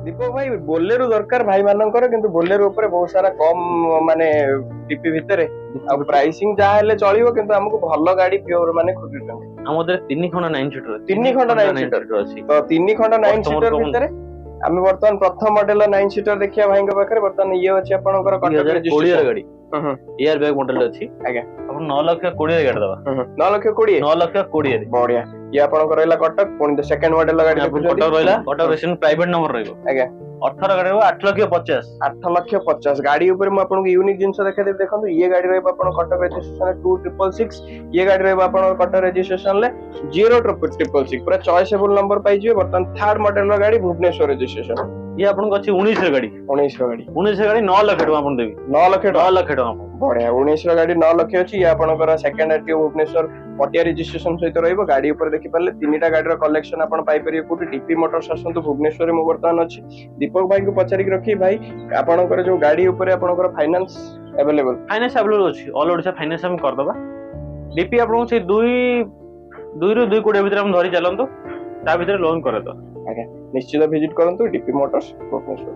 दीपक भाई बोलेरो दरकार भाई मानकर किंतु बोलेरो ऊपर बहुत सारा कम माने टीपी भितर आ प्राइसिंग जा हेले चलिबो किंतु हमको भलो गाड़ी प्योर माने खोजुछन আমাদের 3 খন্ড 9 সিটার तीन खंड 9 सीटर ଅଛି तो 3 खंड 9 प्रथम सीटर कौन? भितर आमे वर्तमान प्रथम मॉडल 9 सीटर देखिया भाईଙ୍କ पाखरे वर्तमान ये अछि आपनकर कटक 2020 रजिस्ट्रेशन ଗାଡି ଏୟାର ବ୍ୟାଗ ମଡେଲ ଅଛି ଆଜ୍ଞା ଆପଣ 9 ଲକ୍ଷ 20 ଗାଡି ଦବା 9 लक्ष 20 9 ଲକ୍ଷ 20 ରେ बढ़िया ये आपनकर रहला कटक पुणी सेकंड मॉडल गाड़ी ଆପଣ କଟକ ରହିଲା କଟକ ରେସିଡେନ୍ସ ପ୍ରାଇଭେଟ ନମ୍ବର ରହିବ ଆଜ୍ଞା 18 ଗାଡି ରହିବ 8 ଲକ୍ଷ 50 8 लक्ष 50 गाड़ी ऊपर मैं आपको यूनिक जिनस देखा देबी देखंतु ये गाड़ी रहबा आपन कटक रजिस्ट्रेशन 2666 ये गाड़ी रहबा आपन कटक रजिस्ट्रेशन ले 0666 पूरा चॉइसेबल नंबर पाई जिवे वर्तमान थर्ड मॉडल रो गाड़ी भुवनेश्वर रजिस्ट्रेशन ये ଆପଣଙ୍କୁ ଅଛି 19 ର ଗାଡି 19 रो गाड़ी 19 ର ଗାଡି 9 ଲକ୍ଷ ଟଙ୍କା ଆପଣ ଦେବି 9 लक्ष 9 ଲକ୍ଷ ଟଙ୍କା ଆପଣ बढ़िया 19 रो गाड़ी 9 लक्ष अछि ये आपनकर सेकंड आरटीओ भुवनेश्वर पटिया रजिस्ट्रेशन सहित रहइबो गाड़ी ऊपर देखि पाले तीनटा गाड़ी रो कलेक्शन आपन पाई परियो कोठी डीपी मोटर्स आसंतु भुवनेश्वर में वर्तमान अछि दीपक भाई को पचारि के रखी भाई आपनकर जो गाड़ी ऊपर आपनकर फाइनेंस अवेलेबल फाइनान्स अवेलेबल ଅଛି ऑल ओडिसा फाइनान्स हम कर दबा डीपी आपनको से 2 ରୁ 2 कोटी भीतर हम धरि चलंतो ता भीतर लोन करे तो निश्चित विजिट करंतु डीपी मोटर्स भुवनेश्वर।